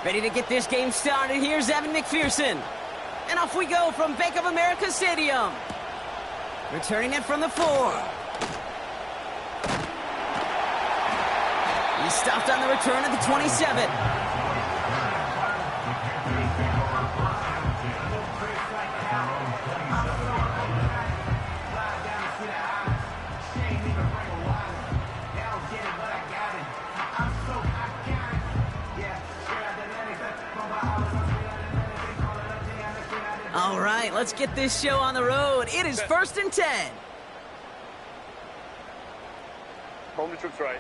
Ready to get this game started. Here's Evan McPherson. And off we go from Bank of America Stadium. Returning it from the 4. He stopped on the return at the 27. All right, let's get this show on the road. It is 1st and 10. Home to troops right.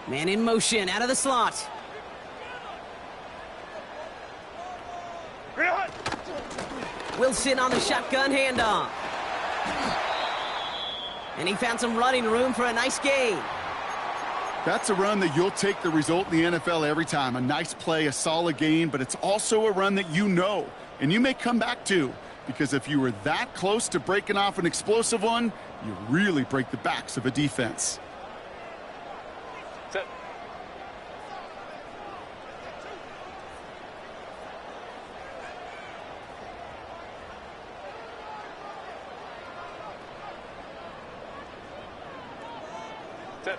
Man in motion, out of the slot. Wilson on the shotgun handoff. And he found some running room for a nice gain. That's a run that you'll take the result in the NFL every time. A nice play, a solid gain, but it's also a run that you know, and you may come back to, because if you were that close to breaking off an explosive one, you really break the backs of a defense. Set. Set.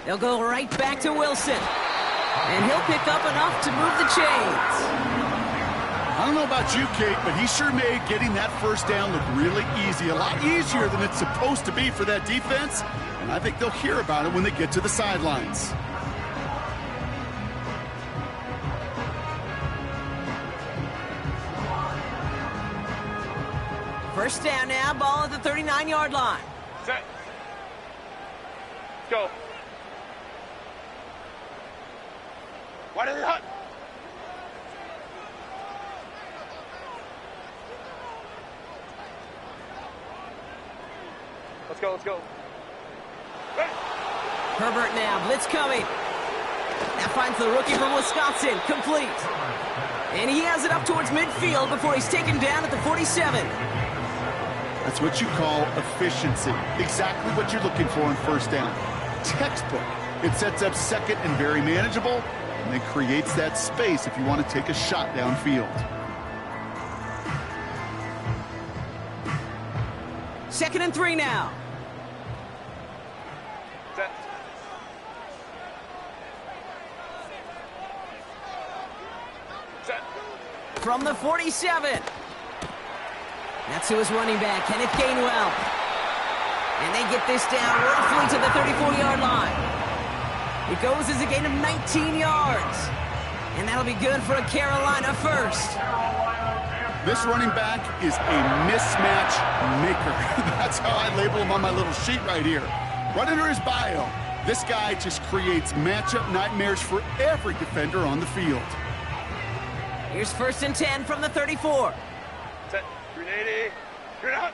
They'll go right back to Wilson. And he'll pick up enough to move the chains. I don't know about you, Kate, but he sure made getting that first down look really easy. A lot easier than it's supposed to be for that defense. And I think they'll hear about it when they get to the sidelines. First down now, ball at the 39-yard line. Set. Go. Why did it hut? Let's go, let's go. Ready. Herbert now, blitz coming. That finds the rookie from Wisconsin, complete. And he has it up towards midfield before he's taken down at the 47. That's what you call efficiency. Exactly what you're looking for in first down. Textbook. It sets up second and very manageable, and then creates that space if you want to take a shot downfield. 2nd and 3 now. Set. Set. From the 47. That's who is running back, Kenneth Gainwell. And they get this down roughly to the 34-yard line. It goes as a gain of 19 yards. And that'll be good for a Carolina first. This running back is a mismatch maker. That's how I label him on my little sheet right here. Right under his bio, this guy just creates matchup nightmares for every defender on the field. Here's 1st and 10 from the 34. Set. 380. You're out.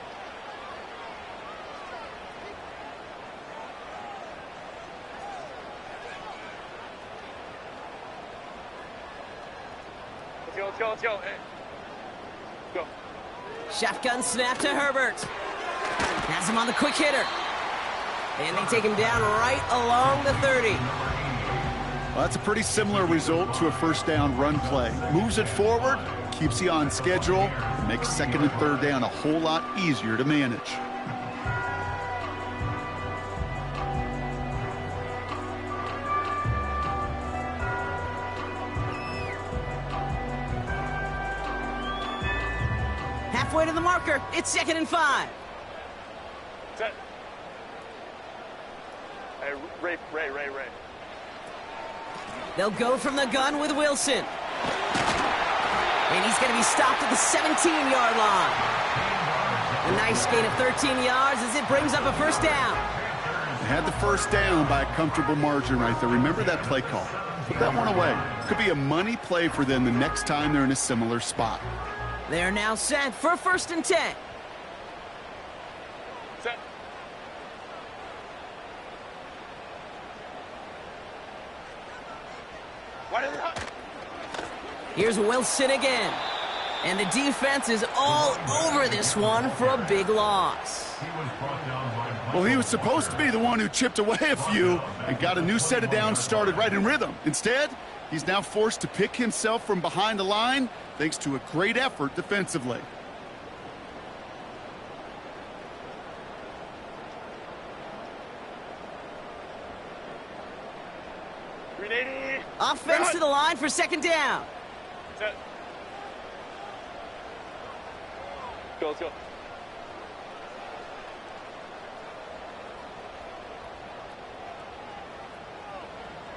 Let's go, let's go, let's go. Hey. Go. Shotgun snap to Herbert. Has him on the quick hitter. And they take him down right along the 30. Well, that's a pretty similar result to a first down run play. Moves it forward, keeps you on schedule, and makes 2nd and 3rd down a whole lot easier to manage. Halfway to the marker, it's 2nd and 5. Set. Hey, Ray. They'll go from the gun with Wilson. And he's going to be stopped at the 17-yard line. A nice gain of 13 yards as it brings up a first down. They had the first down by a comfortable margin right there. Remember that play call. Put that one away. Could be a money play for them the next time they're in a similar spot. They're now set for 1st and 10. Set. Why did it hut? Here's Wilson again. And the defense is all over this one for a big loss. Well, he was supposed to be the one who chipped away a few and got a new set of downs started right in rhythm. Instead, He's now forced to pick himself from behind the line thanks to a great effort defensively. Offense to the line for second down. Set. Go, let's go.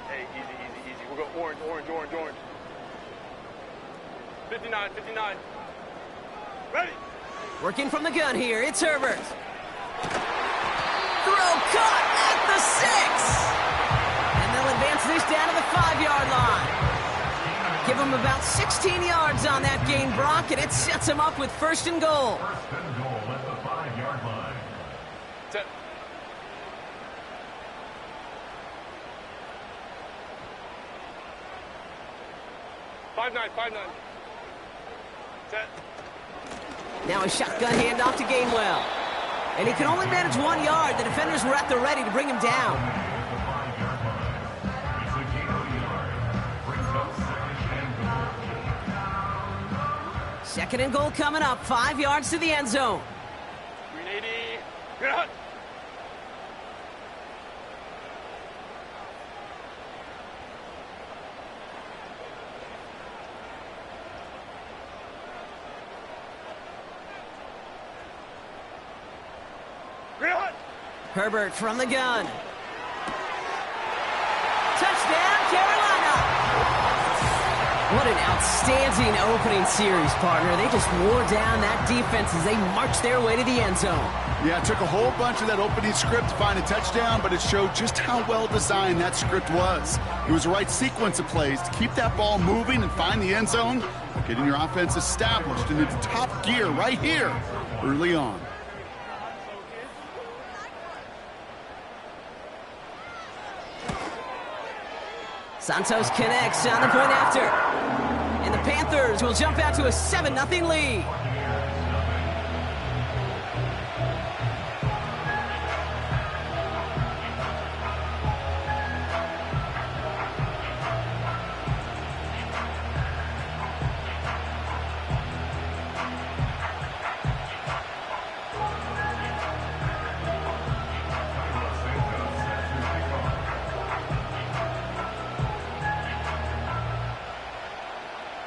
Hey, easy. We'll go orange. 59. Ready. Working from the gun here, it's Herbert. Throw caught at the 6. And they'll advance this down to the 5-yard line. Give them about 16 yards on that gain, Brock, and it sets them up with first and goal. First and goal at the 5-yard line. Set. Five nine. Set. Now a shotgun handoff to Gainwell. And he can only manage 1 yard. The defenders were at the ready to bring him down. Second and goal coming up. 5 yards to the end zone. 380. Good hunt. Herbert from the gun. Touchdown, Carolina! What an outstanding opening series, partner. They just wore down that defense as they marched their way to the end zone. Yeah, it took a whole bunch of that opening script to find a touchdown, but it showed just how well designed that script was. It was the right sequence of plays to keep that ball moving and find the end zone, getting your offense established in its top gear right here early on. Santos connects on the point after. And the Panthers will jump out to a 7-0 lead.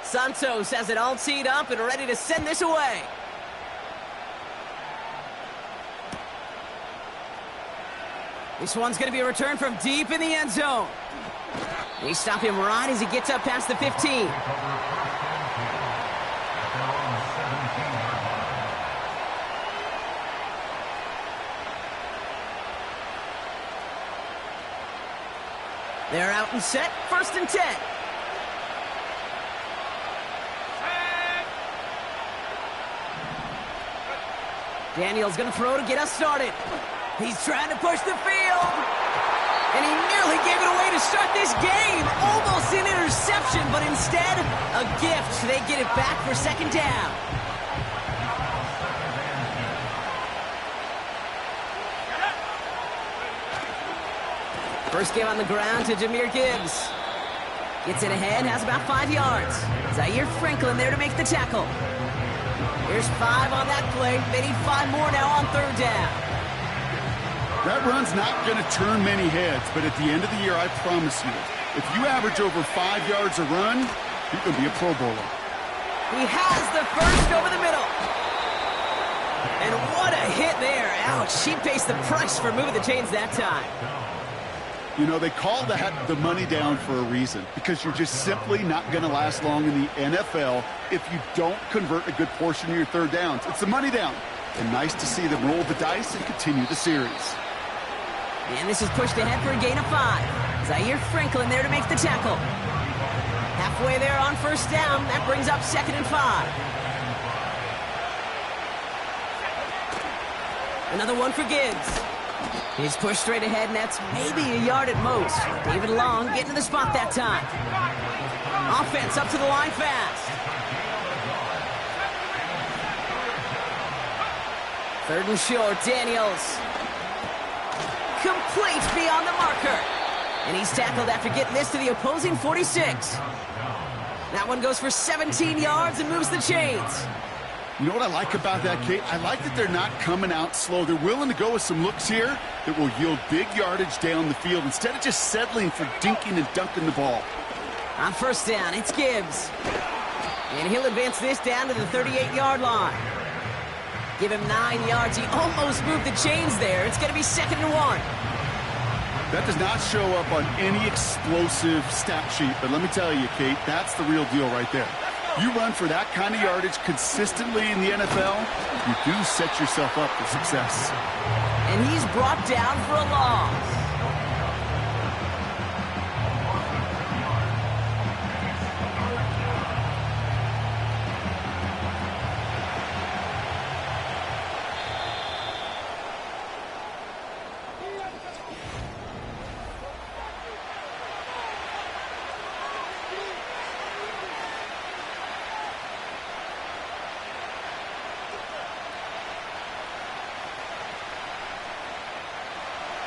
Santos has it all teed up and ready to send this away. This one's going to be a return from deep in the end zone. We stop him right as he gets up past the 15. They're out and set, 1st and 10. Daniel's going to throw to get us started. He's trying to push the field. And he nearly gave it away to start this game. Almost an interception, but instead, a gift. They get it back for second down. First game on the ground to Jahmyr Gibbs. Gets it ahead, has about 5 yards. Zaire Franklin there to make the tackle. Here's 5 on that play. They need 5 more now on 3rd down. That run's not going to turn many heads, but at the end of the year, I promise you, if you average over 5 yards a run, you're going to be a Pro Bowler. He has the first over the middle. And what a hit there. Ouch, she pays the price for moving the chains that time. You know, they call that the money down for a reason, because you're just simply not going to last long in the NFL if you don't convert a good portion of your 3rd downs. It's the money down. And nice to see them roll the dice and continue the series. And this is pushed ahead for a gain of 5. Zaire Franklin there to make the tackle. Halfway there on 1st down. That brings up 2nd and 5. Another one for Gibbs. He's pushed straight ahead, and that's maybe a yard at most. David Long getting to the spot that time. Offense up to the line fast. 3rd and short, Daniels. Complete beyond the marker. And he's tackled after getting this to the opposing 46. That one goes for 17 yards and moves the chains. You know what I like about that, Kate? I like that they're not coming out slow. They're willing to go with some looks here that will yield big yardage down the field instead of just settling for dinking and dunking the ball. On first down, it's Gibbs. And he'll advance this down to the 38-yard line. Give him 9 yards. He almost moved the chains there. It's going to be 2nd and 1. That does not show up on any explosive stat sheet, but let me tell you, Kate, that's the real deal right there. You run for that kind of yardage consistently in the NFL, you do set yourself up for success. And he's brought down for a loss.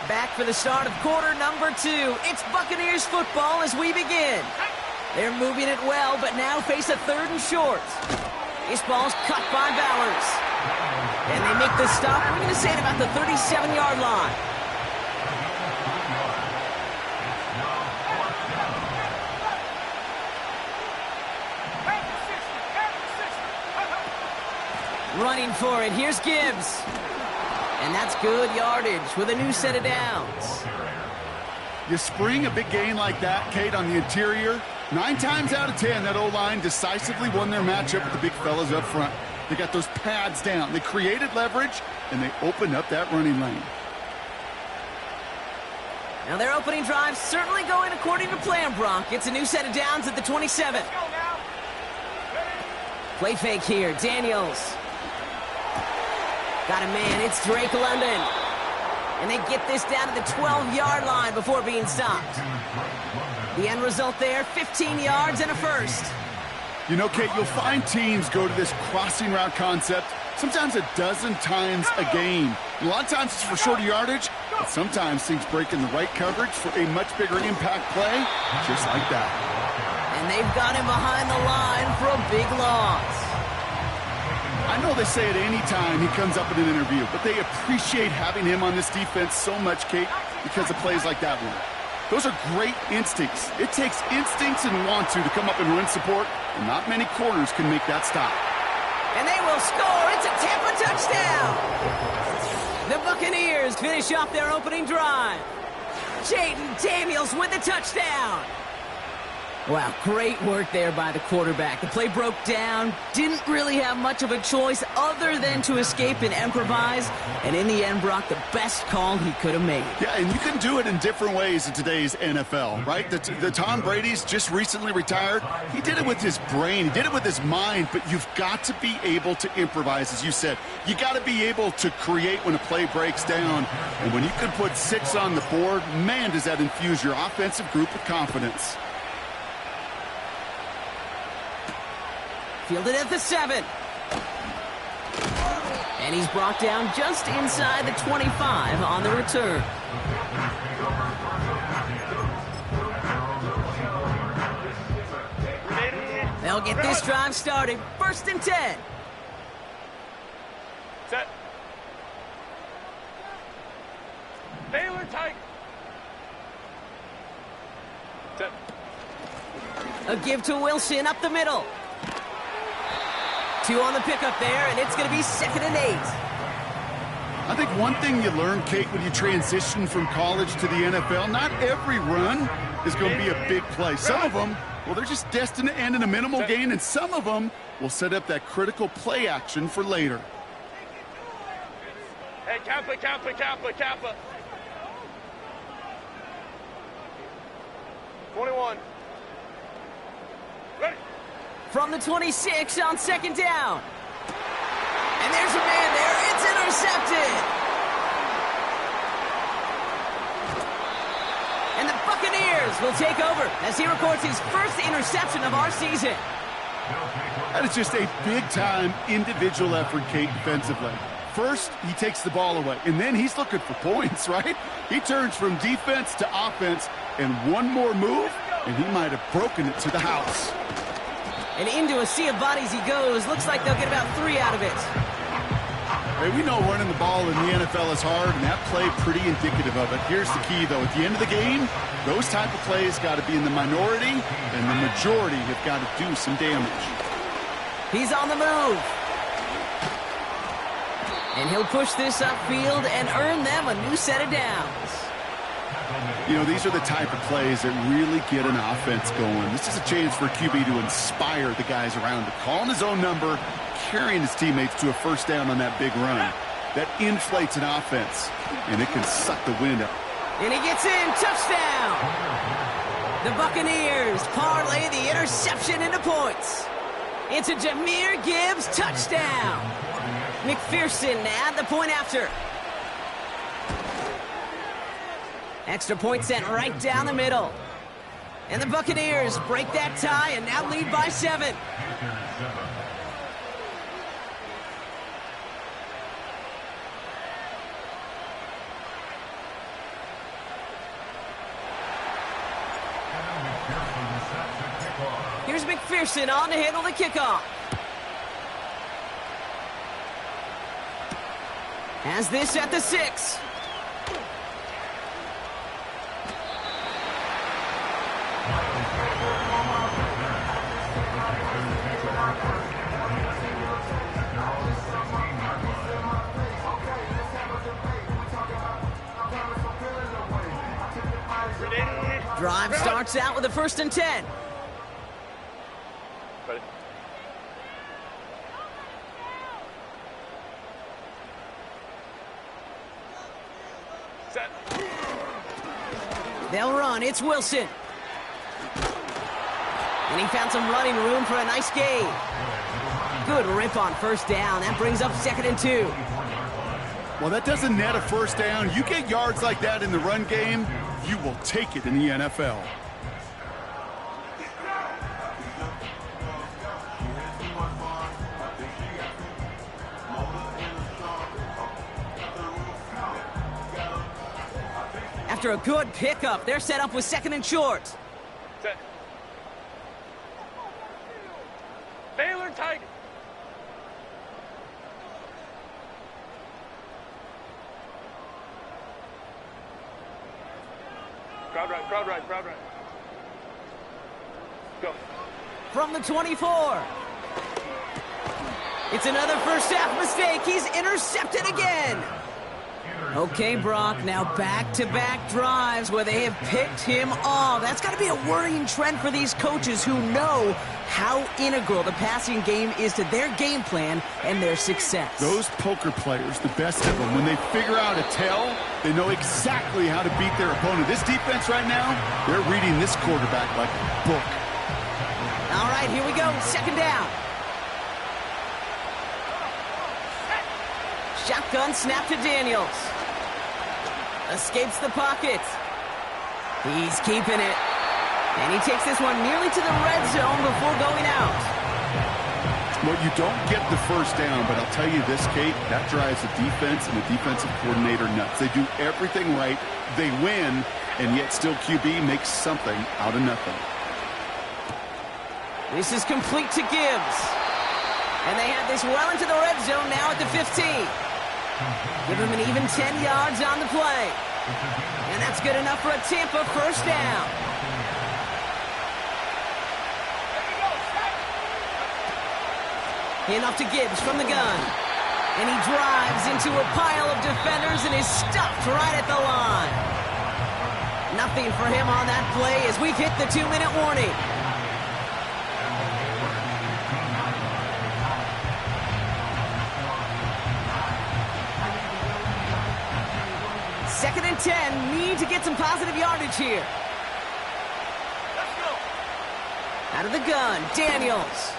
Back for the start of quarter number 2. It's Buccaneers football as we begin. They're moving it well, but now face a 3rd and short. This ball's cut by Bowers. And they make the stop. We're going to say it about the 37-yard line. Running for it. Here's Gibbs. And that's good yardage with a new set of downs. You spring a big gain like that, Kate, on the interior. 9 times out of 10, that O-line decisively won their matchup with the big fellas up front. They got those pads down. They created leverage, and they opened up that running lane. Now their opening drive certainly going according to plan, Brock. It's a new set of downs at the 27. Play fake here. Daniels. Got a man, it's Drake London. And they get this down to the 12-yard line before being stopped. The end result there, 15 yards and a first. You know, Kate, you'll find teams go to this crossing route concept sometimes a dozen times a game. A lot of times it's for shorter yardage, but sometimes things break in the right coverage for a much bigger impact play, just like that. And they've got him behind the line for a big loss. I know they say it any time he comes up in an interview, but they appreciate having him on this defense so much, Kate, because of plays like that one. Those are great instincts. It takes instincts and want to come up and run support, and not many corners can make that stop. And they will score. It's a Tampa touchdown. The Buccaneers finish off their opening drive. Jaden Daniels with the touchdown. Wow, great work there by the quarterback. The play broke down, didn't really have much of a choice other than to escape and improvise, and in the end, Brock, the best call he could have made. Yeah, and you can do it in different ways in today's NFL, right? The Tom Brady's just recently retired. He did it with his brain, he did it with his mind, but you've got to be able to improvise, as you said. You got to be able to create when a play breaks down, and when you can put 6 on the board, man, does that infuse your offensive group with confidence. Fielded at the 7. And he's brought down just inside the 25 on the return. They'll get this drive started. 1st and 10. Set. Baylor tight. Set. A give to Wilson up the middle. 2 on the pickup there, and it's going to be 2nd and 8. I think one thing you learn, Kate, when you transition from college to the NFL, not every run is going to be a big play. Some of them, well, they're just destined to end in a minimal gain, and some of them will set up that critical play action for later. Hey, Kappa, Kappa, Kappa, Kappa. 21. Ready. From the 26 on 2nd down. And there's a man there. It's intercepted. And the Buccaneers will take over as he records his first interception of our season. That is just a big-time individual effort, Kate, defensively. First, he takes the ball away, and then he's looking for points, right? He turns from defense to offense And one more move, and he might have broken it to the house. And into a sea of bodies he goes. Looks like they'll get about 3 out of it. Hey, we know running the ball in the NFL is hard, and that play pretty indicative of it. Here's the key, though. At the end of the game, those type of plays got to be in the minority, and the majority have got to do some damage. He's on the move. And he'll push this upfield and earn them a new set of downs. You know, these are the type of plays that really get an offense going. This is a chance for QB to inspire the guys around him. Calling his own number, carrying his teammates to a first down on that big run. That inflates an offense, and it can suck the wind out. And he gets in. Touchdown! The Buccaneers parlay the interception into points. It's a Jahmyr Gibbs touchdown. McPherson at the point after. Extra point sent right down the middle. And the Buccaneers break that tie and now lead by 7. Here's McPherson on to handle the kickoff. Has this at the 6. Drive starts out with a 1st and 10. Ready? Set. They'll run. It's Wilson. And he found some running room for a nice gain. Good rip on 1st down. That brings up 2nd and 2. Well, that doesn't net a 1st down. You get yards like that in the run game, you will take it in the NFL. After a good pickup, they're set up with 2nd and short. Set. Baylor Tigers. Crowd right, crowd right, crowd right. Go. From the 24. It's another first half mistake. He's intercepted again. Okay, Brock, now back-to-back drives where they have picked him off. That's got to be a worrying trend for these coaches who know how integral the passing game is to their game plan and their success. Those poker players, the best of them, when they figure out a tell, they know exactly how to beat their opponent. This defense right now, they're reading this quarterback like a book. All right, here we go. 2nd down. Shotgun snap to Daniels. Escapes the pocket. He's keeping it. And he takes this one nearly to the red zone before going out. Well, you don't get the 1st down, but I'll tell you this, Kate, that drives the defense and the defensive coordinator nuts. They do everything right. They win, and yet still QB makes something out of nothing. This is complete to Gibbs. And they have this well into the red zone now at the 15. Give him an even 10 yards on the play. And that's good enough for a Tampa 1st down. Handoff to Gibbs from the gun. And he drives into a pile of defenders and is stopped right at the line. Nothing for him on that play as we've hit the 2-minute warning. Second and 10, need to get some positive yardage here. Let's go. Out of the gun, Daniels.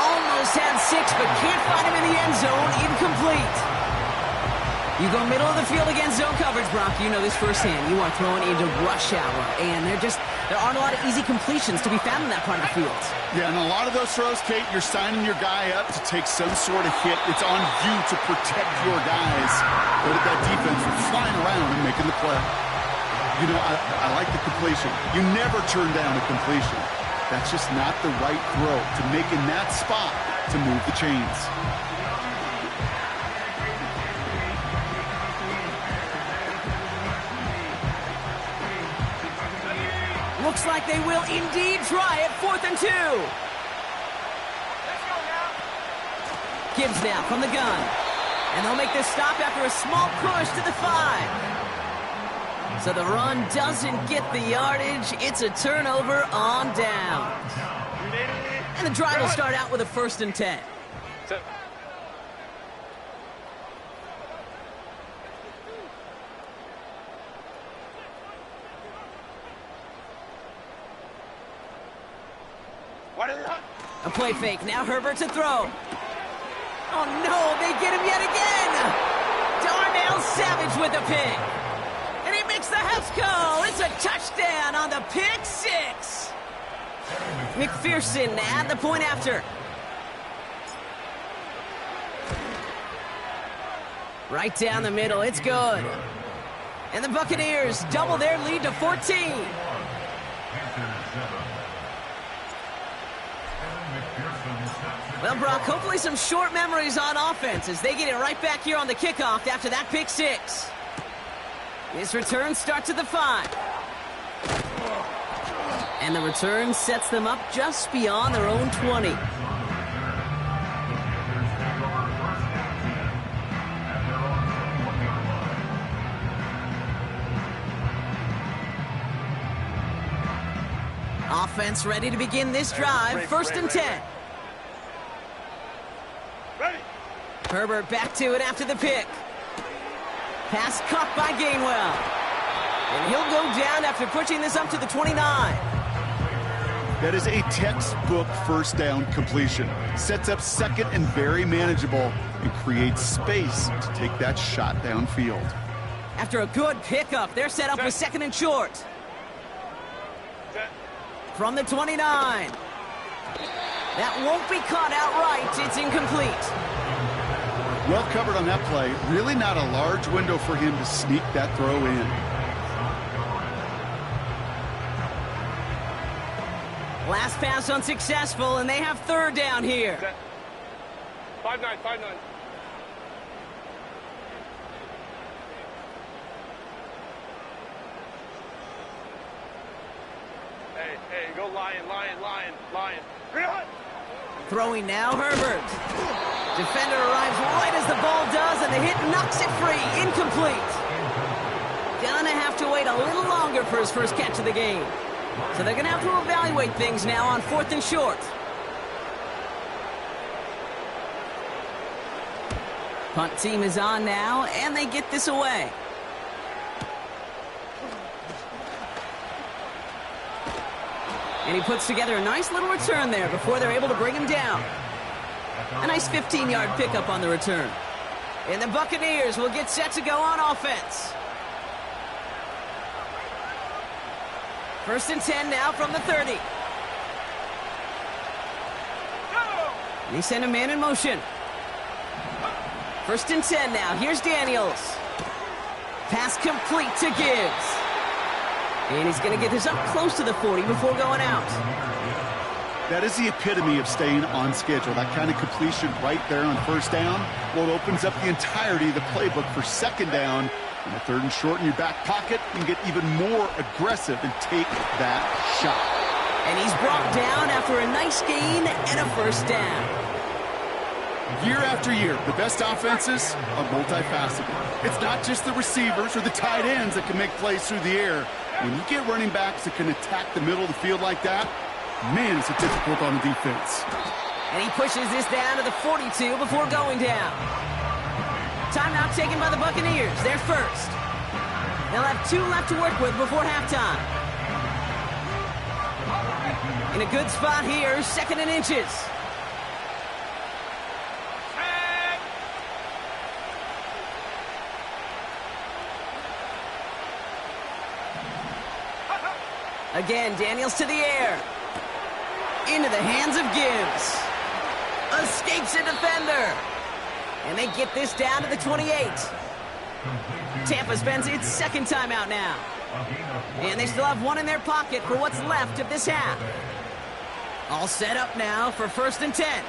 Almost had 6, but can't find him in the end zone. Incomplete. You go middle of the field against zone coverage, Brock. You know this firsthand. You are throwing into rush hour, and there aren't a lot of easy completions to be found in that part of the field. Yeah, and a lot of those throws, Kate, you're signing your guy up to take some sort of hit. It's on you to protect your guys. But that defense was flying around and making the play. You know, I like the completion. You never turn down a completion. That's just not the right throw to make in that spot to move the chains. Looks like they will indeed try it. 4th and 2. Gibbs now from the gun. And they'll make this stop after a small push to the 5. So the run doesn't get the yardage. It's a turnover on down. And the drive will start out with a 1st and 10. A play fake. Now Herbert to throw. Oh, no. They get him yet again. Darnell Savage with a pick. And he makes the house call. It's a touchdown on the pick 6. McPherson at the point after. Right down the middle. It's good. And the Buccaneers double their lead to 14. Well, Brock, hopefully some short memories on offense as they get it right back here on the kickoff after that pick 6. This return starts at the 5. And the return sets them up just beyond their own 20. Offense ready to begin this drive. 1st and 10. Ready. Herbert back to it after the pick. Pass caught by Gainwell. And he'll go down after pushing this up to the 29. That is a textbook 1st down completion. Sets up 2nd and very manageable and creates space to take that shot downfield. After a good pickup, they're set up with 2nd and short. From the 29. That won't be caught outright. It's incomplete. Well covered on that play. Really not a large window for him to sneak that throw in. Last pass unsuccessful, and they have 3rd down here. 5-9, 5-9. Hey, go Lion. Throwing now, Herbert. Defender arrives right as the ball does, and the hit knocks it free. Incomplete. Gonna have to wait a little longer for his first catch of the game. So they're gonna have to evaluate things now on 4th and short. Punt team is on now, and they get this away. And he puts together a nice little return there before they're able to bring him down. A nice 15-yard pickup on the return. And the Buccaneers will get set to go on offense. 1st and 10 now from the 30. They send a man in motion. 1st and 10 now. Here's Daniels. Pass complete to Gibbs. And he's going to get this up close to the 40 before going out. That is the epitome of staying on schedule. That kind of completion right there on 1st down. Well, it opens up the entirety of the playbook for 2nd down. And the 3rd and short in your back pocket, you can get even more aggressive and take that shot. And he's brought down after a nice gain and a 1st down. Year after year, the best offenses are multifaceted. It's not just the receivers or the tight ends that can make plays through the air. When you get running backs that can attack the middle of the field like that, man, it's difficult on the defense. And he pushes this down to the 42 before going down. Timeout taken by the Buccaneers. They're first. They'll have 2 left to work with before halftime. In a good spot here, 2nd and inches. Again, Daniels to the air. Into the hands of Gibbs. Escapes a defender. And they get this down to the 28. Tampa spends its 2nd timeout now. And they still have one in their pocket for what's left of this half. All set up now for 1st and 10.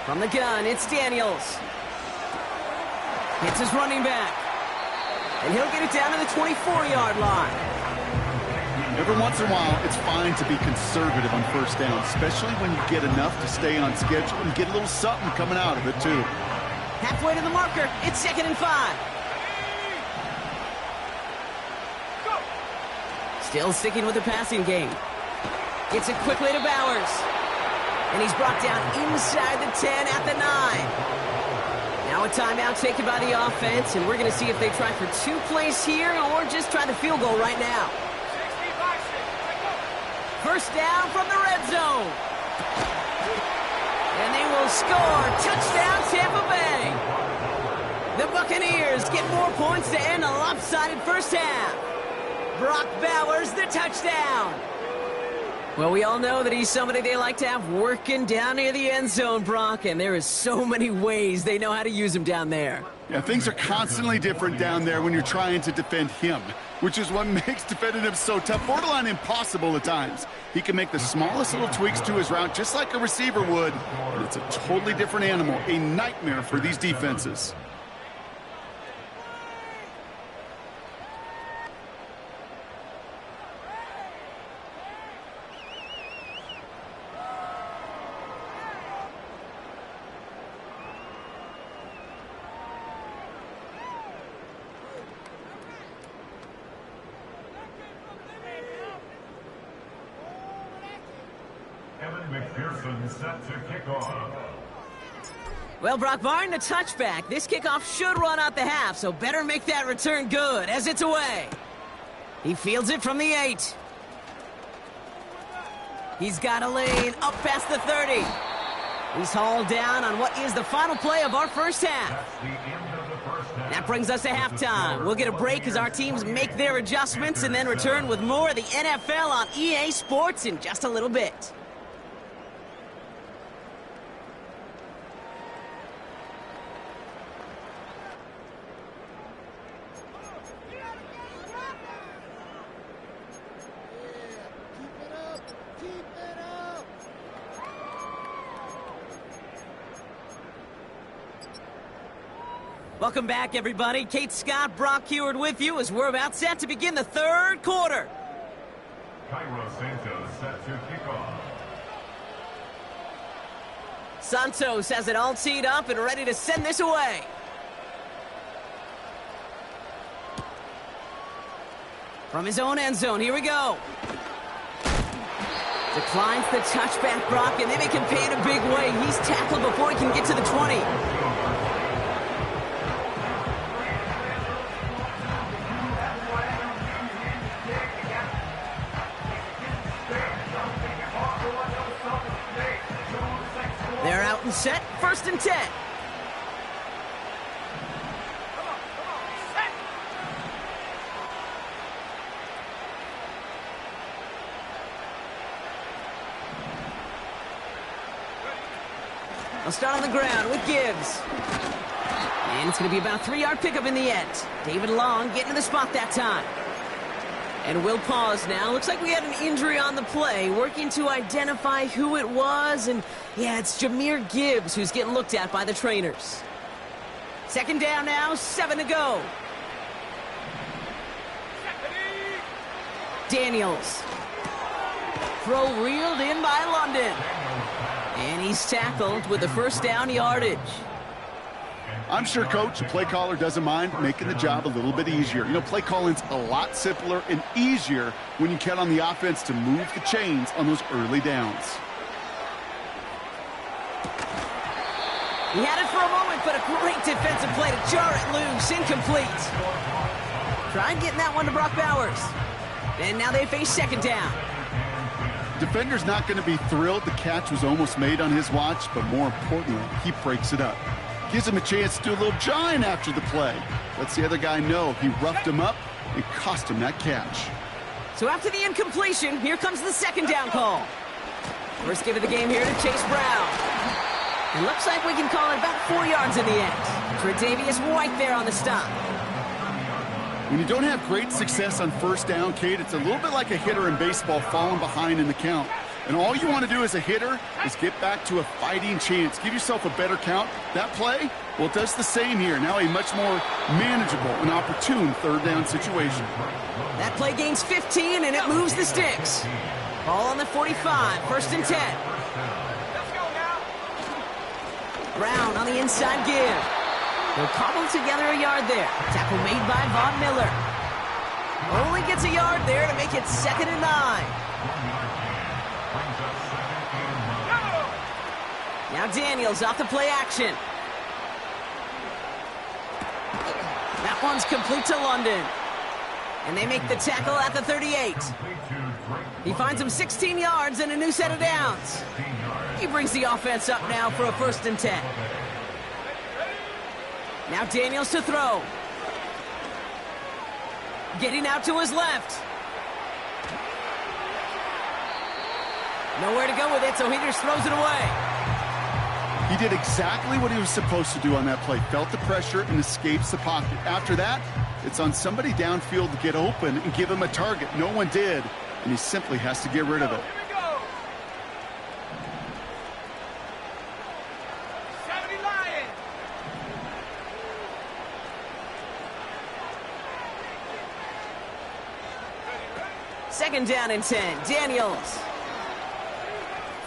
From the gun, it's Daniels. Hits his running back. And he'll get it down to the 24-yard line. Every once in a while, it's fine to be conservative on 1st down, especially when you get enough to stay on schedule and get a little something coming out of it, too. Halfway to the marker, it's 2nd and 5. Still sticking with the passing game. Gets it quickly to Bowers. And he's brought down inside the 10 at the 9. Now a timeout taken by the offense, and we're going to see if they try for 2 plays here or just try the field goal right now. 1st down from the red zone. And they will score. Touchdown, Tampa Bay. The Buccaneers get more points to end a lopsided 1st half. Brock Bowers, the touchdown. Well, we all know that he's somebody they like to have working down near the end zone, Brock, and there is so many ways they know how to use him down there. Yeah, things are constantly different down there when you're trying to defend him, which is what makes defending him so tough, borderline impossible at times. He can make the smallest little tweaks to his route just like a receiver would, but it's a totally different animal, a nightmare for these defenses. Set to kick off. Well, Brock, barring the touchback, this kickoff should run out the half, so better make that return good as it's away. He fields it from the 8. He's got a lane up past the 30. He's hauled down on what is the final play of our 1st half. That brings us to halftime. We'll get a break as our teams make their adjustments and then return with more of the NFL on EA Sports in just a little bit. Welcome back, everybody. Kate Scott, Brock Heward with you as we're about set to begin the 3rd quarter. Cairo Santos set to kick off. Santos has it all teed up and ready to send this away. From his own end zone, here we go. Declines the touchback, Brock, and they make him pay in a big way. He's tackled before he can get to the 20. They're out and set, 1st and 10. They'll start on the ground with Gibbs. And it's going to be about a 3-yard pickup in the end. David Long getting to the spot that time. And we'll pause now. Looks like we had an injury on the play. Working to identify who it was. And, yeah, it's Jahmyr Gibbs who's getting looked at by the trainers. 2nd down now, 7 to go. Daniels. Throw reeled in by London. And he's tackled with the 1st down yardage. I'm sure, Coach, the play caller doesn't mind making the job a little bit easier. You know, play calling's a lot simpler and easier when you count on the offense to move the chains on those early downs. He had it for a moment, but a great defensive play to jar it loose. Incomplete. Tried getting that one to Brock Bowers. And now they face 2nd down. Defender's not going to be thrilled the catch was almost made on his watch, but more importantly, he breaks it up. Gives him a chance to do a little jawing after the play. Lets the other guy know he roughed him up and cost him that catch. So after the incompletion, here comes the 2nd down call. First give of the game here to Chase Brown. It looks like we can call it about 4 yards in the end. Tre'Davious White there on the stop. When you don't have great success on first down, Kate, it's a little bit like a hitter in baseball falling behind in the count. And all you want to do as a hitter is get back to a fighting chance. Give yourself a better count. That play, well, it does the same here. Now a much more manageable and opportune third down situation. That play gains 15, and it moves the sticks. Ball on the 45, 1st and 10. Let's go now. Brown on the inside give. They'll cobble together a yard there. Tackle made by Von Miller. Only gets a yard there to make it 2nd and 9. Now Daniels off the play action. That one's complete to London. And they make the tackle at the 38. He finds him 16 yards and a new set of downs. He brings the offense up now for a 1st and 10. Now Daniels to throw. Getting out to his left. Nowhere to go with it, so he just throws it away. He did exactly what he was supposed to do on that play. Felt the pressure and escapes the pocket. After that, it's on somebody downfield to get open and give him a target. No one did, and he simply has to get rid of it. Here we go. 70 Lions. Second down and 10. Daniels.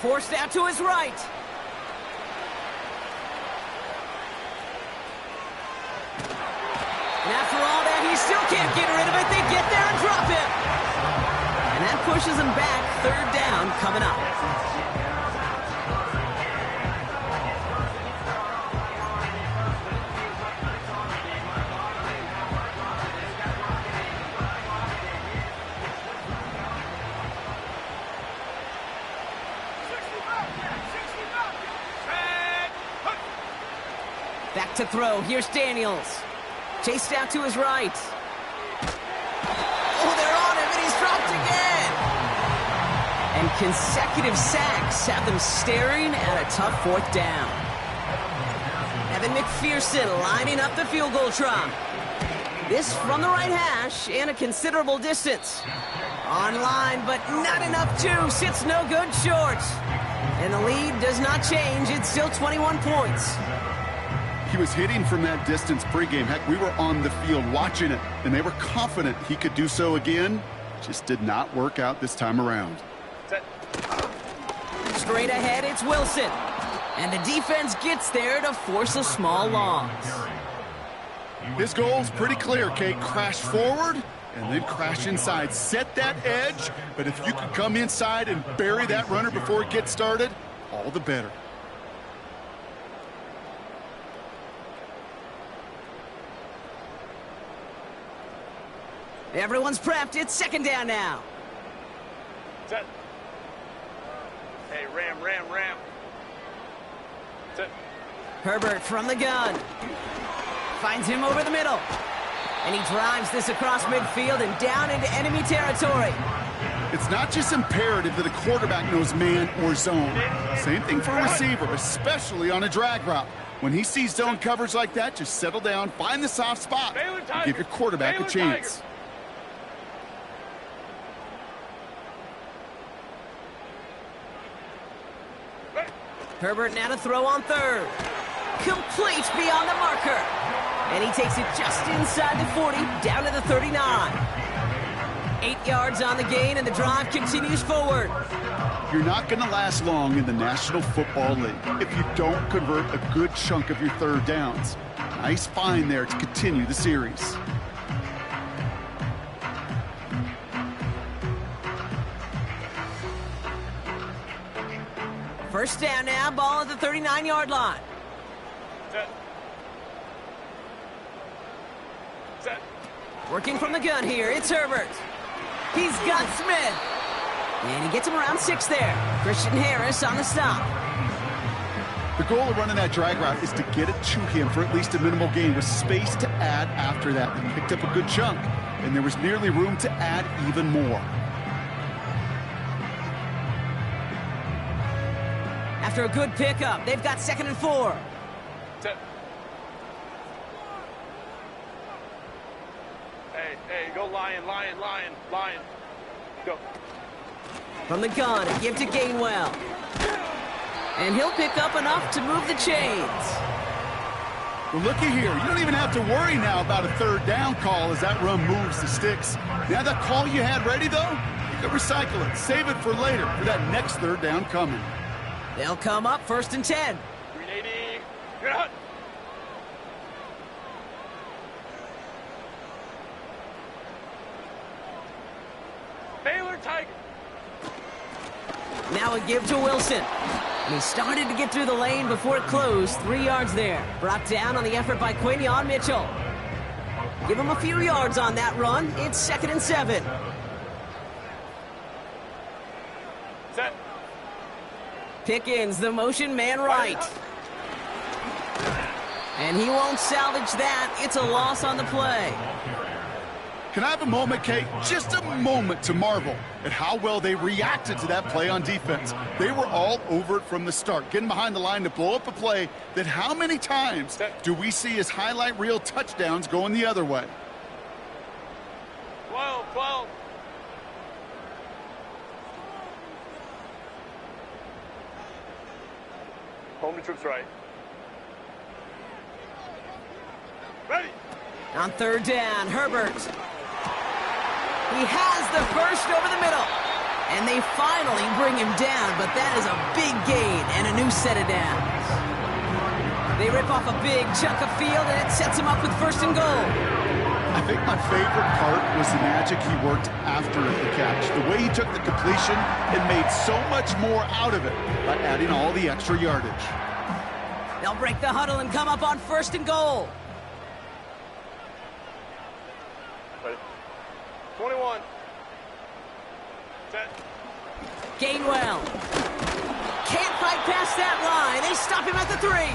Forced out to his right. And after all that, he still can't get rid of it. They get there and drop him. And that pushes him back. 3rd down coming up. Back to throw. Here's Daniels. Chased out to his right. Oh, they're on him, and he's dropped again. And consecutive sacks have them staring at a tough 4th down. Evan McPherson lining up the field goal try. This from the right hash and a considerable distance. On line, but not enough juice. It's no good short. And the lead does not change. It's still 21 points. He was hitting from that distance pregame. Heck, we were on the field watching it, and they were confident he could do so again. Just did not work out this time around. Set. Straight ahead, it's Wilson. And the defense gets there to force a small loss. His goal's pretty clear, Kate. Crash forward and then crash inside. Set that edge, but if you can come inside and bury that runner before it gets started, all the better. Everyone's prepped. It's 2nd down now. Set. Hey, ram. Set. Herbert from the gun. Finds him over the middle. And he drives this across midfield and down into enemy territory. It's not just imperative that a quarterback knows man or zone. Same thing for a receiver, especially on a drag route. When he sees zone coverage like that, just settle down, find the soft spot, and give your quarterback a chance. Herbert now to throw on 3rd. Complete beyond the marker. And he takes it just inside the 40, down to the 39. 8 yards on the gain, and the drive continues forward. You're not going to last long in the National Football League if you don't convert a good chunk of your 3rd downs. Nice find there to continue the series. First down now, ball at the 39-yard line. Set. Set. Working from the gun here, it's Herbert. He's got Smith. And he gets him around 6 there. Christian Harris on the stop. The goal of running that drag route is to get it to him for at least a minimal gain with space to add after that. He picked up a good chunk, and there was nearly room to add even more. After a good pickup, they've got 2nd and 4. Set. Hey. Hey, go Lion, Lion, Lion, Lion. Go. From the gun, a give to Gainwell. And he'll pick up enough to move the chains. Well, looky here. You don't even have to worry now about a third down call as that run moves the sticks. Now that call you had ready, though, you can recycle it. Save it for later for that next third down coming. They'll come up 1st and 10. 380. Get out. Baylor Tiger. Now a give to Wilson. And he started to get through the lane before it closed. 3 yards there. Brought down on the effort by Quinion Mitchell. Give him a few yards on that run. It's 2nd and 7. Set. Pickens, the motion man right. And he won't salvage that. It's a loss on the play. Can I have a moment, Kate? Just a moment to marvel at how well they reacted to that play on defense. They were all over it from the start, getting behind the line to blow up a play that how many times do we see as highlight reel touchdowns going the other way? 12, 12. Home to troops right. Ready. On 3rd down, Herbert. He has the first over the middle. And they finally bring him down, but that is a big gain and a new set of downs. They rip off a big chunk of field, and it sets him up with 1st and goal. I think my favorite part was the magic he worked after the catch. The way he took the completion and made so much more out of it by adding all the extra yardage. They'll break the huddle and come up on 1st and goal. Ready. 21. Set. Gainwell. Can't fight past that line. They stop him at the 3.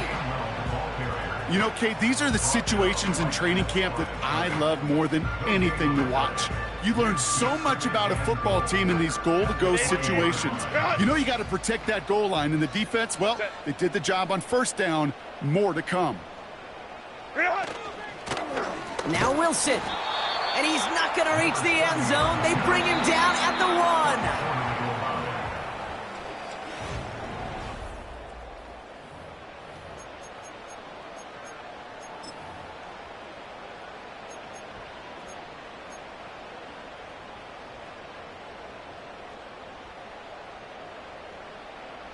You know, Kate, these are the situations in training camp that I love more than anything to watch. You learn so much about a football team in these goal-to-go situations. You know you got to protect that goal line, and the defense, well, they did the job on 1st down. More to come. Now Wilson. And he's not going to reach the end zone. They bring him down at the 1.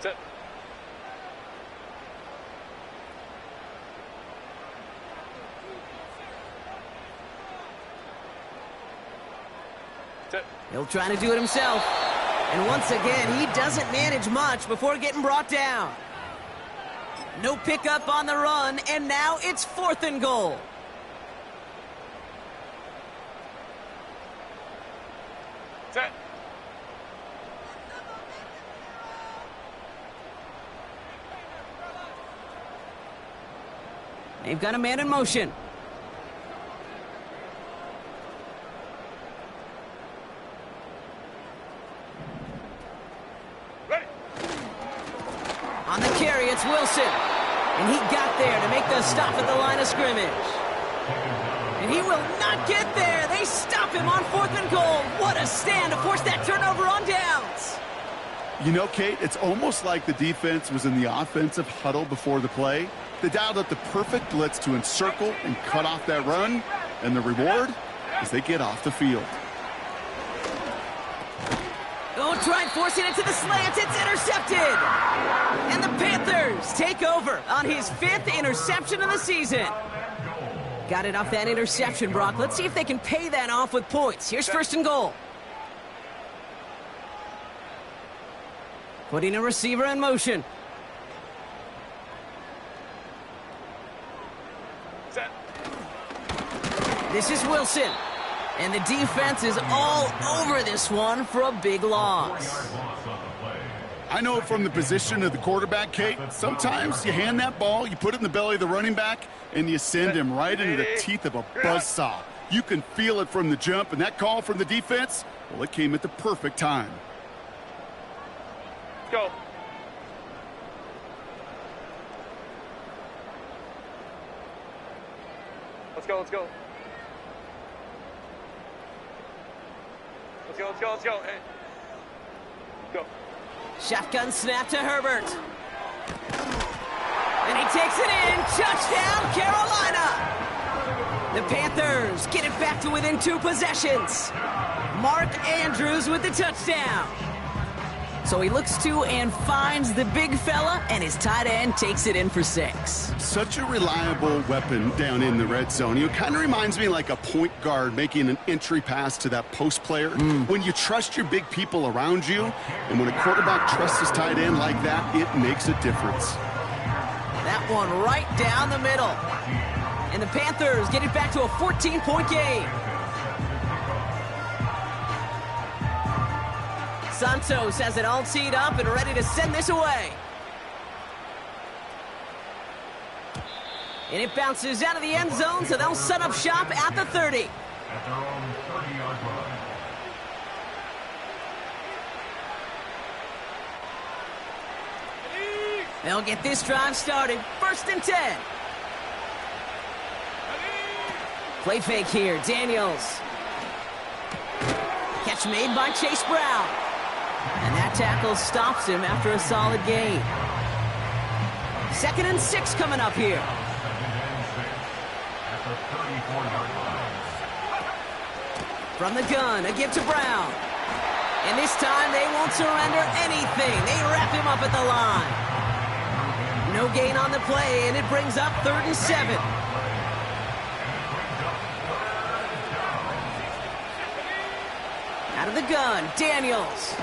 Set. Set. He'll try to do it himself. And once again, he doesn't manage much before getting brought down. No pickup on the run, and now it's 4th and goal. Set. They've got a man in motion. Ready. On the carry, it's Wilson. And he got there to make the stop at the line of scrimmage. And he will not get there. They stop him on 4th and goal. What a stand to force that turnover on downs. You know, Kate, it's almost like the defense was in the offensive huddle before the play. They dialed up the perfect blitz to encircle and cut off that run. And the reward is they get off the field. Oh, tried forcing it to the slants. It's intercepted. And the Panthers take over on his 5th interception of the season. Got it off that interception, Brock. Let's see if they can pay that off with points. Here's 1st and goal. Putting a receiver in motion. Set. This is Wilson. And the defense is all over this one for a big loss. I know from the position of the quarterback, Kate, sometimes you hand that ball, you put it in the belly of the running back, and you send him right into the teeth of a buzzsaw. You can feel it from the jump, and that call from the defense, well, it came at the perfect time. Go. Let's go, let's go. Let's go. Hey. Go. Shotgun snap to Herbert. And he takes it in. Touchdown, Carolina. The Panthers get it back to within 2 possessions. Mark Andrews with the touchdown. So he looks to and finds the big fella, and his tight end takes it in for 6. Such a reliable weapon down in the red zone. It kind of reminds me like a point guard making an entry pass to that post player. When you trust your big people around you, and when a quarterback trusts his tight end like that, it makes a difference. That one right down the middle. And the Panthers get it back to a 14-point game. Santos has it all teed up and ready to send this away. And it bounces out of the end zone, so they'll set up shop at the 30. At their own 30-yard line. They'll get this drive started. 1st and 10. Play fake here. Daniels. Catch made by Chase Brown. And that tackle stops him after a solid gain. 2nd and 6 coming up here. At the 34-yard line. From the gun, a give to Brown. And this time they won't surrender anything. They wrap him up at the line. No gain on the play, and it brings up 3rd and 7. Out of the gun, Daniels.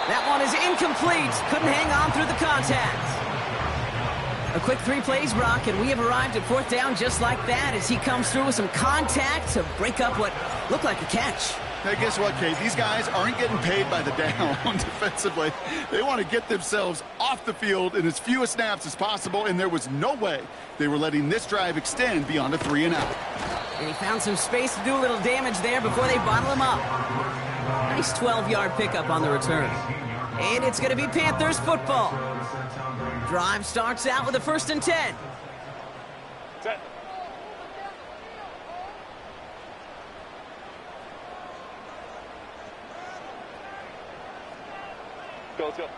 That one is incomplete. Couldn't hang on through the contact. A quick 3 plays, Brock, and we have arrived at 4th down just like that as he comes through with some contact to break up what looked like a catch. Now, guess what, Kate? These guys aren't getting paid by the down defensively. They want to get themselves off the field in as few snaps as possible, and there was no way they were letting this drive extend beyond a 3-and-out. And he found some space to do a little damage there before they bottle him up. Nice 12-yard pickup on the return. And it's going to be Panthers football. Drive starts out with a 1st and 10. Set. Let's go.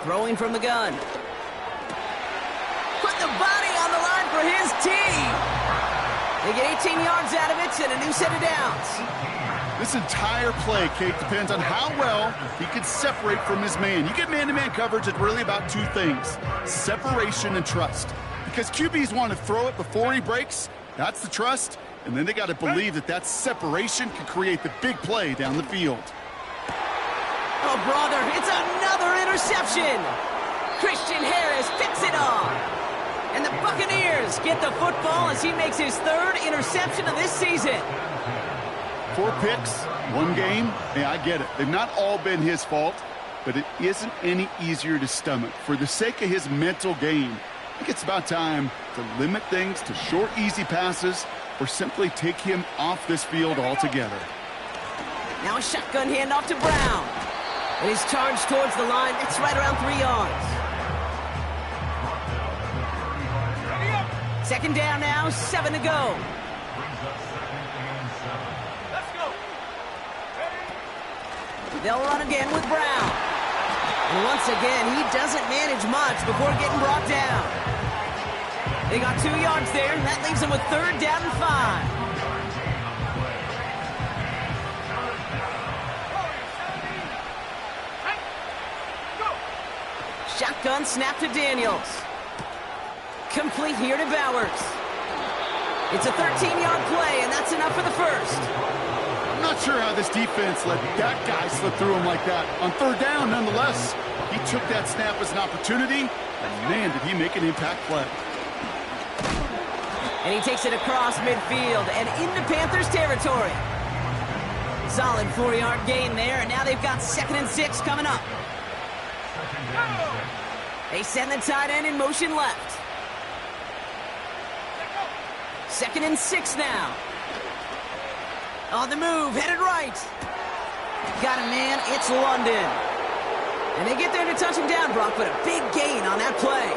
Throwing from the gun. Put the body on the line for his team. They get 18 yards out of it and a new set of downs. This entire play, Kate, depends on how well he can separate from his man. You get man-to-man coverage, it's really about 2 things: separation and trust. Because QBs want to throw it before he breaks. That's the trust. And then they got to believe that that separation can create the big play down the field. Oh, brother, it's another interception. Christian Harris picks it off. And the Buccaneers get the football as he makes his 3rd interception of this season. 4 picks, 1 game. Yeah, I get it. They've not all been his fault, but it isn't any easier to stomach. For the sake of his mental game, I think it's about time to limit things to short, easy passes or simply take him off this field altogether. Now a shotgun handoff to Brown. And he's charged towards the line. It's right around 3 yards. 2nd down now, 7 to go. Let's go. They'll run again with Brown. And once again, he doesn't manage much before getting brought down. They got 2 yards there, and that leaves them with 3rd down and 5. Shotgun snap to Daniels. Complete here to Bowers. It's a 13-yard play, and that's enough for the 1st. I'm not sure how this defense let that guy slip through him like that. On 3rd down, nonetheless, he took that snap as an opportunity, and man, did he make an impact play. And he takes it across midfield and into Panthers territory. Solid 4-yard gain there, and now they've got 2nd and 6 coming up. They send the tight end in motion left. 2nd and 6 now. On the move, headed right. Got a man, it's London. And they get there to touch him down, Brock, but a big gain on that play.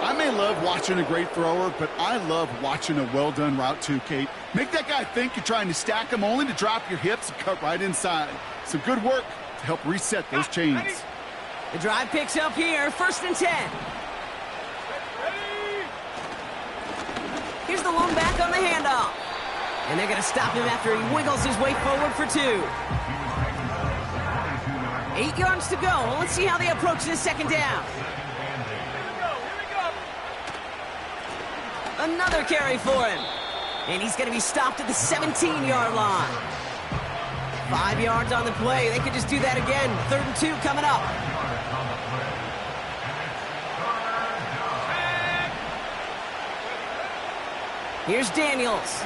I may love watching a great thrower, but I love watching a well-done route too, Kate. Make that guy think you're trying to stack him only to drop your hips and cut right inside. Some good work to help reset those chains. The drive picks up here, 1st and 10. Here's the lone back on the handoff. And they're going to stop him after he wiggles his way forward for 2. 8 yards to go. Let's see how they approach this 2nd down. Another carry for him. And he's going to be stopped at the 17-yard line. 5 yards on the play. They could just do that again. 3rd and 2 coming up. Here's Daniels.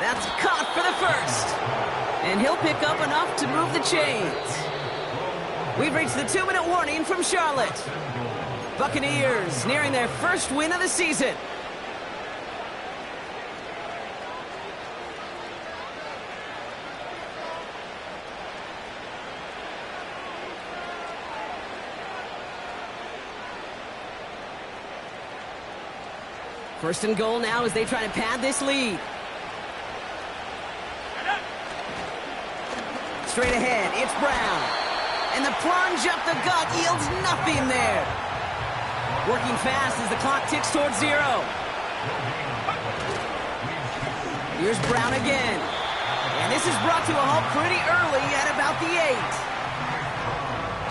That's caught for the 1st. And he'll pick up enough to move the chains. We've reached the 2-minute warning from Charlotte. Buccaneers nearing their 1st win of the season. First and goal now as they try to pad this lead. Straight ahead, it's Brown. And the plunge up the gut yields nothing there. Working fast as the clock ticks towards 0. Here's Brown again. And this is brought to a halt pretty early at about the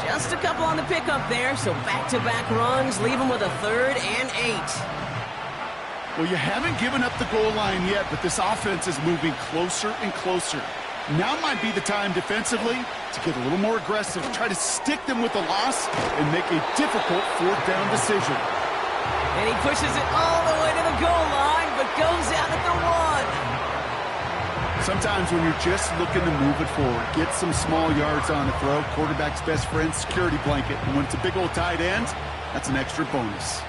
8. Just a couple on the pickup there, so back-to-back runs leave them with a 3rd and 8. Well, you haven't given up the goal line yet, but this offense is moving closer and closer. Now might be the time defensively to get a little more aggressive, try to stick them with a loss, and make a difficult 4th down decision. And he pushes it all the way to the goal line, but goes out at the 1. Sometimes when you're just looking to move it forward, get some small yards on the throw, quarterback's best friend, security blanket. And when it's a big old tight end, that's an extra bonus.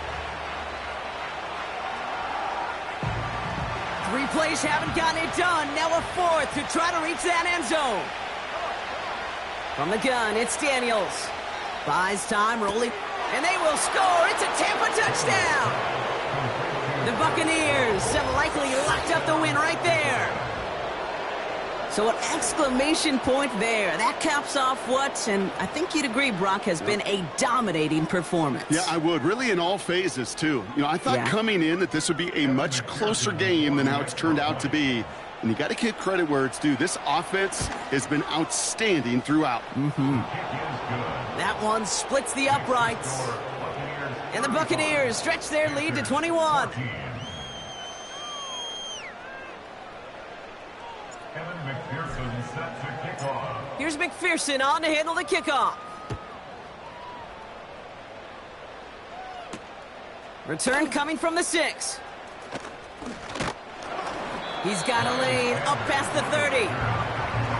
3 plays haven't gotten it done. Now a 4th to try to reach that end zone. From the gun, it's Daniels. Buys time, rolling, and they will score. It's a Tampa touchdown. The Buccaneers have likely locked up the win right there. So an exclamation point there. That caps off what, and I think you'd agree, Brock, has been a dominating performance. Yeah, I would. Really in all phases, too. You know, I thought coming in that this would be a much closer game than how it's turned out to be. And you got to give credit where it's due. This offense has been outstanding throughout. That one splits the uprights. And the Buccaneers stretch their lead to 21. Here's McPherson on to handle the kickoff. Return coming from the 6. He's got a lane up past the 30.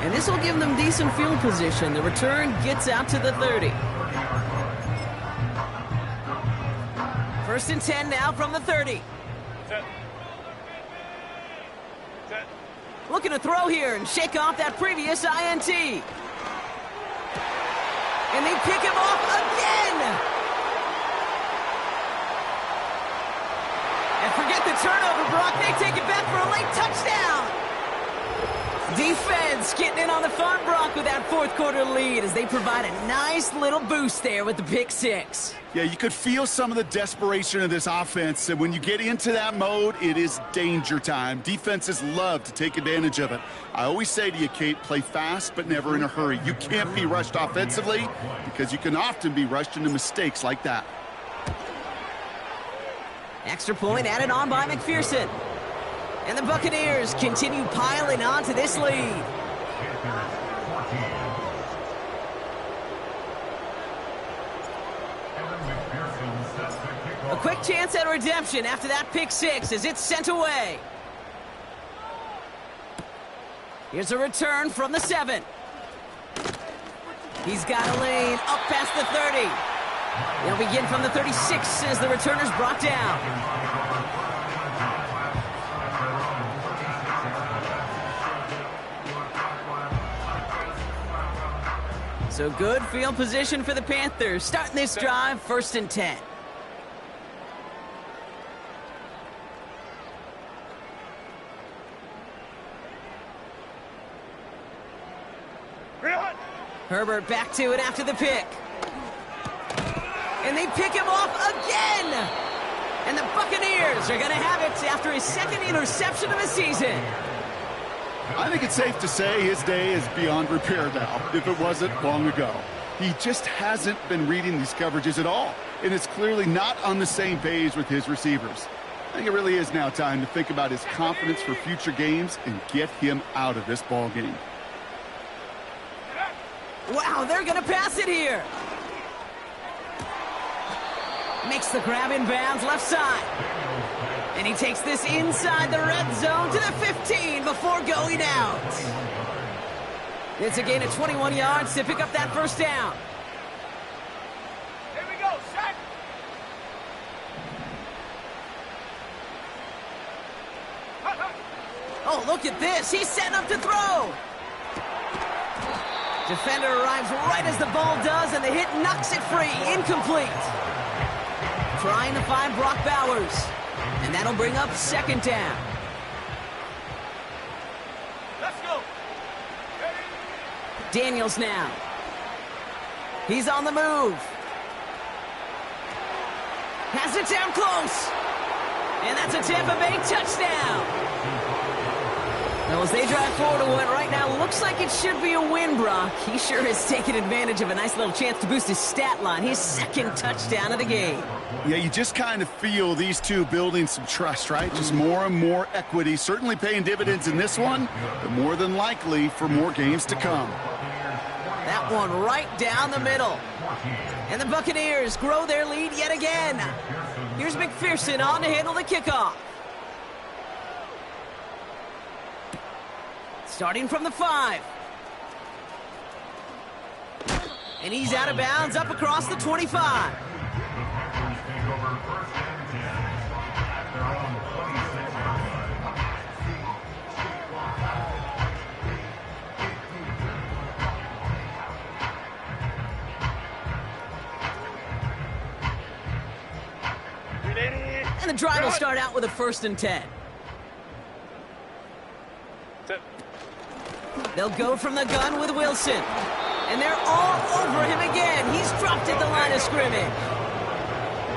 And this will give them decent field position. The return gets out to the 30. 1st and 10 now from the 30. Looking to throw here and shake off that previous INT. And they pick him off again. And forget the turnover, Brock. They take it back for a late touchdown. Defense getting in on the fun, Brock, with that 4th quarter lead as they provide a nice little boost there with the pick 6. Yeah, you could feel some of the desperation of this offense, and when you get into that mode, it is danger time. Defenses love to take advantage of it. I always say to you, Kate, play fast but never in a hurry. You can't be rushed offensively because you can often be rushed into mistakes like that. Extra point added on by McPherson. And the Buccaneers continue piling on to this lead. A quick chance at redemption after that pick 6 as it's sent away. Here's a return from the 7. He's got a lane up past the 30. They'll begin from the 36 as the returner's brought down. So good field position for the Panthers. Starting this drive, 1st and 10. Herbert back to it after the pick. And they pick him off again! And the Buccaneers are going to have it after his 2nd interception of the season. I think it's safe to say his day is beyond repair now, if it wasn't long ago. He just hasn't been reading these coverages at all, and it's clearly not on the same page with his receivers. I think it really is now time to think about his confidence for future games and get him out of this ball game. Wow, they're going to pass it here. Makes the grab in bounds left side. And he takes this inside the red zone to the 15 before going out. It's a gain of 21 yards to pick up that 1st down. Here we go, set. Oh, look at this. He's setting up to throw. Defender arrives right as the ball does, and the hit knocks it free. Incomplete. Trying to find Brock Bowers. And that'll bring up 2nd down. Let's go. Daniels now. He's on the move. Has it down close. And that's a Tampa Bay touchdown. Now, as they drive forward to what right now looks like it should be a win, Brock. He sure has taken advantage of a nice little chance to boost his stat line. His 2nd touchdown of the game. Yeah, you just kind of feel these two building some trust, right? Just more and more equity. Certainly paying dividends in this one, but more than likely for more games to come. That one right down the middle. And the Buccaneers grow their lead yet again. Here's McPherson on to handle the kickoff. Starting from the 5. And he's out of bounds up across the 25. And the drive will start out with a 1st and 10. Set. They'll go from the gun with Wilson. And they're all over him again. He's dropped at the line of scrimmage.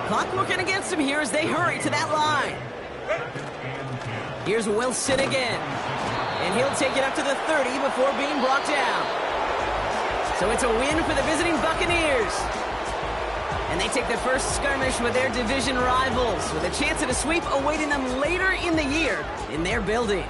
Clock working against him here as they hurry to that line. Here's Wilson again. And he'll take it up to the 30 before being brought down. So it's a win for the visiting Buccaneers. And they take the first skirmish with their division rivals with a chance at a sweep awaiting them later in the year in their building.